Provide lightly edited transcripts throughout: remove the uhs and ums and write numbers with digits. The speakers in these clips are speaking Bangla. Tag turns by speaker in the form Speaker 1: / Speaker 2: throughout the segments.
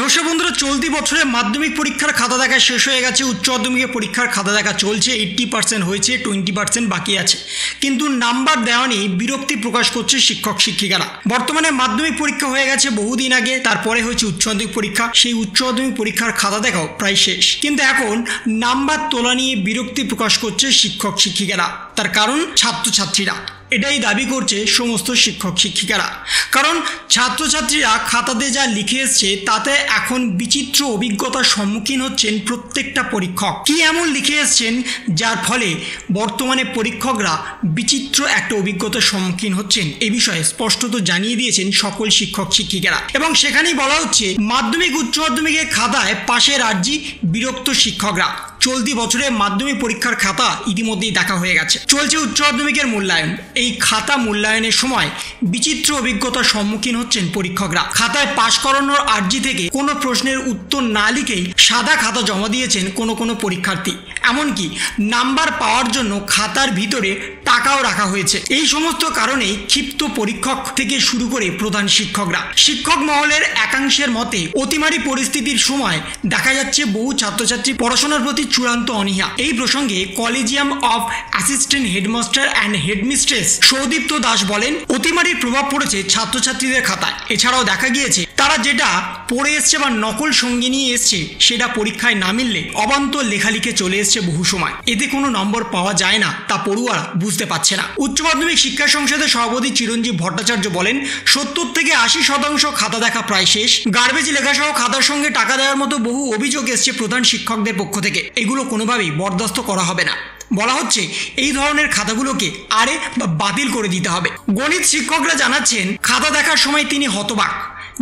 Speaker 1: নমস্কার বন্ধুরা, চলতি বছরে মাধ্যমিক পরীক্ষার খাতা দেখা শেষ হয়ে গেছে। উচ্চ মাধ্যমিকের পরীক্ষার খাতা দেখা চলছে। 80% হয়েছে, 20% বাকি আছে। কিন্তু নাম্বার দেওয়া নিয়ে বিরক্তি প্রকাশ করছে শিক্ষক শিক্ষিকারা। বর্তমানে মাধ্যমিক পরীক্ষা হয়ে গেছে বহুদিন আগে, তারপরে হয়েছে উচ্চ মাধ্যমিক পরীক্ষা। সেই উচ্চ মাধ্যমিক পরীক্ষার খাতা দেখাও প্রায় শেষ, কিন্তু এখন নাম্বার তোলা নিয়ে বিরক্তি প্রকাশ করছে শিক্ষক শিক্ষিকারা। তার কারণ ছাত্রছাত্রীরা এটাই দাবি করছে সমস্ত শিক্ষক শিক্ষিকারা। কারণ ছাত্রছাত্রীরা খাতাতে যা লিখে এসছে তাতে এখন বিচিত্র অভিজ্ঞতার সম্মুখীন হচ্ছেন প্রত্যেকটা পরীক্ষক। কি এমন লিখে এসছেন যার ফলে বর্তমানে পরীক্ষকরা বিচিত্র একটা অভিজ্ঞতার সম্মুখীন হচ্ছেন, এ বিষয়ে স্পষ্টত জানিয়ে দিয়েছেন সকল শিক্ষক শিক্ষিকারা। এবং সেখানেই বলা হচ্ছে মাধ্যমিক উচ্চ মাধ্যমিকের খাতায় পাশের আর্জি, বিরক্ত শিক্ষকরা। চলতি বছরে মাধ্যমিক পরীক্ষার খাতা ইতিমধ্যেই দেখা হয়ে গেছে। চলছে উচ্চ মাধ্যমিকের মূল্যায়ন। এই খাতা মূল্যায়নের সময় বিচিত্র অভিজ্ঞতার সম্মুখীন হচ্ছেন পরীক্ষকরা। খাতায় পাশ করানোর আর্জি থেকে কোনো প্রশ্নের উত্তর না লিখেই সাদা খাতা জমা দিয়েছেন কোনো পরীক্ষার্থী। এমনকি নাম্বার পাওয়ার জন্য খাতার ভিতরে টাকাও রাখা হয়েছে। এই সমস্ত কারণেই ক্ষিপ্ত পরীক্ষক থেকে শুরু করে প্রধান শিক্ষকরা। শিক্ষক মহলের একাংশের মতে অতিমারী পরিস্থিতির সময় দেখা যাচ্ছে বহু ছাত্রছাত্রী পড়াশোনার প্রতি চূড়ান্ত অনীহা। এই প্রসঙ্গে collegium of assistant headmaster and headmistress Soudipta Das বলেন, অতিমারীর প্রভাব পড়েছে ছাত্রছাত্রীদের খাতায়। এছাড়াও দেখা গিয়েছে তারা যেটা পড়ে এসছে বা নকল সঙ্গে নিয়ে এসছে সেটা পরীক্ষায় না মিললে অবান্তর লেখালিখে চলে এসছে বহু সময়। এতে কোনো নম্বর পাওয়া যায় না, তা পড়ুয়ারা বুঝতে পারছে না। উচ্চ মাধ্যমিক শিক্ষা সংসদের সভাপতি চিরঞ্জীব ভট্টাচার্য বলেন, 70 থেকে 80% খাতা দেখা প্রায় শেষ। গার্বেজ লেখাসহ খাতার সঙ্গে টাকা দেওয়ার মতো বহু অভিযোগ এসছে প্রধান শিক্ষকদের পক্ষ থেকে। এগুলো কোনোভাবেই বরদাস্ত করা হবে না। বলা হচ্ছে এই ধরনের খাতাগুলোকে আরে বা বাতিল করে দিতে হবে। গণিত শিক্ষকরা জানাচ্ছেন, খাতা দেখার সময় তিনি হতবাক।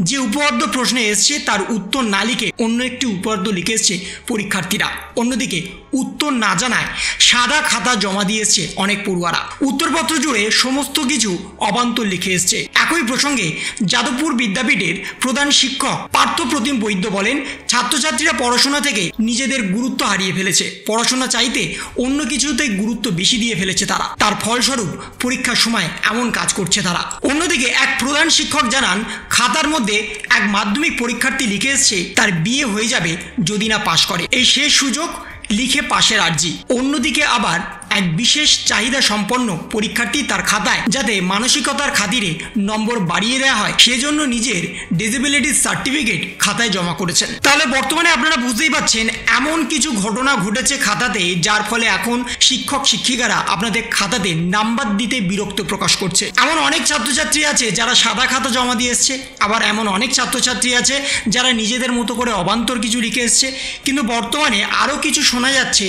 Speaker 1: যে উপপাদ্য প্রশ্নে এসছে তার উত্তর না লিখে অন্য একটি উপপাদ্য লিখে এসছে পরীক্ষার্থীরা। অন্যদিকে উত্তর না জানায় সাদা খাতা জমা দিয়ে এসছে অনেক পড়ুয়ারা। উত্তরপত্র জুড়ে সমস্ত কিছু অবান্তর লিখে এসছে। একই প্রসঙ্গে যাদবপুর বিদ্যাপীঠের প্রধান শিক্ষক পার্থপ্রতিম বৈদ্য বলেন, ছাত্রছাত্রীরা পড়াশোনা থেকে নিজেদের গুরুত্ব হারিয়ে ফেলেছে। পড়াশোনা চাইতে অন্য কিছুতে গুরুত্ব বেশি দিয়ে ফেলেছে তারা। তার ফলস্বরূপ পরীক্ষার সময় এমন কাজ করছে তারা। অন্যদিকে এক প্রধান শিক্ষক জানান, খাতার মধ্যে এক মাধ্যমিক পরীক্ষার্থী লিখে এসছে তার বিয়ে হয়ে যাবে যদি না পাশ করে। এই শেষ সুযোগ লিখে পাশের আর্জি। অন্যদিকে আবার এক বিশেষ চাহিদা সম্পন্ন পরীক্ষার্থী তার খাতায় যাতে মানসিকতার খাতিরে নম্বর বাড়িয়ে দেওয়া হয় সেজন্য নিজের ডিসেবিলিটি সার্টিফিকেট খাতায় জমা করেছেন। তাহলে বর্তমানে আপনারা বুঝতেই পারছেন এমন কিছু ঘটনা ঘটেছে খাতাতে, যার ফলে এখন শিক্ষক শিক্ষিকারা আপনাদের খাতাতে নাম্বার দিতে বিরক্ত প্রকাশ করছে। এমন অনেক ছাত্রছাত্রী আছে যারা সাদা খাতা জমা দিয়ে এসছে, আবার এমন অনেক ছাত্রছাত্রী আছে যারা নিজেদের মতো করে অবান্তর কিছু লিখে এসছে। কিন্তু বর্তমানে আরও কিছু শোনা যাচ্ছে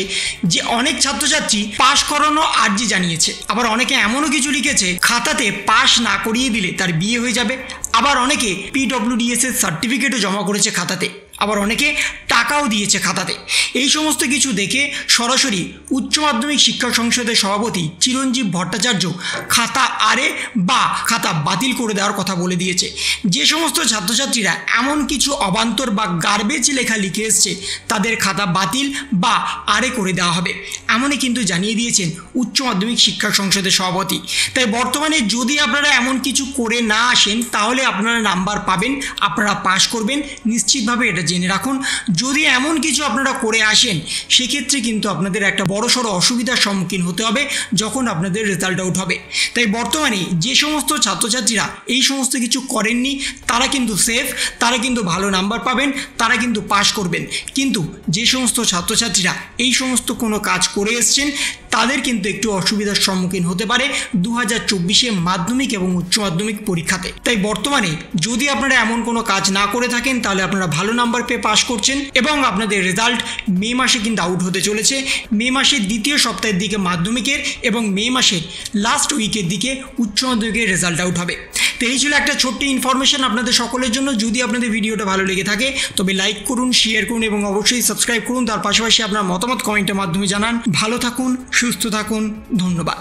Speaker 1: যে অনেক ছাত্রছাত্রী পাশ করানো আর্জি জানিয়েছে। আবার অনেকে এমনও কিছু লিখেছে খাতাতে পাশ না করিয়ে দিলে তার বিয়ে হয়ে যাবে। আবার অনেকে PWDS এর সার্টিফিকেটও জমা করেছে খাতাতে। আবার অনেকে টাকাও দিয়েছে খাতাতে। এই সমস্ত কিছু দেখে সরাসরি উচ্চ মাধ্যমিক শিক্ষা সংসদের সভাপতি চিরঞ্জীব ভট্টাচার্য খাতা আরে বা খাতা বাতিল করে দেওয়ার কথা বলে দিয়েছে। যে সমস্ত ছাত্রছাত্রীরা এমন কিছু অবান্তর বা গার্বেজ লেখা লিখে এসছে তাদের খাতা বাতিল বা আরে করে দেওয়া হবে, এমনই কিন্তু জানিয়ে দিয়েছেন উচ্চ মাধ্যমিক শিক্ষা সংসদের সভাপতি। তাই বর্তমানে যদি আপনারা এমন কিছু করে না আসেন তাহলে আপনারা নাম্বার পাবেন, আপনারা পাশ করবেন নিশ্চিতভাবে, এটা জেনে রাখুন। যদি এমন কিছু আপনারা করে আসেন সেক্ষেত্রে কিন্তু আপনাদের একটা বড়সড় অসুবিধার সম্মুখীন হতে হবে যখন আপনাদের রেজাল্ট আউট হবে। তাই বর্তমানে যে সমস্ত ছাত্রছাত্রীরা এই সমস্ত কিছু করেননি তারা কিন্তু সেফ, তারা কিন্তু ভালো নাম্বার পাবেন, তারা কিন্তু পাশ করবেন। কিন্তু যে সমস্ত ছাত্রছাত্রীরা এই সমস্ত কোনো কাজ করে এসছেন তাদের কিন্তু একটু অসুবিধার সম্মুখীন হতে পারে 2024 মাধ্যমিক এবং উচ্চ মাধ্যমিক পরীক্ষাতে। তাই বর্তমানে যদি আপনারা এমন কোনো কাজ না করে থাকেন তাহলে আপনারা ভালো নাম্বার পেয়ে পাশ করছেন এবং আপনাদের রেজাল্ট মে মাসে কিন্তু আউট হতে চলেছে। মে মাসের দ্বিতীয় সপ্তাহের দিকে মাধ্যমিকের এবং মে মাসের লাস্ট উইকের দিকে উচ্চ মাধ্যমিকের রেজাল্ট আউট হবে। তো এই ছিল একটা ছোট্ট ইনফরমেশন আপনাদের সকলের জন্য। যদি আপনাদের ভিডিওটা ভালো লেগে থাকে তবে লাইক করুন, শেয়ার করুন এবং অবশ্যই সাবস্ক্রাইব করুন। তার পাশাপাশি আপনার মতামত কমেন্টের মাধ্যমে জানান। ভালো থাকুন, সুস্থ থাকুন, ধন্যবাদ।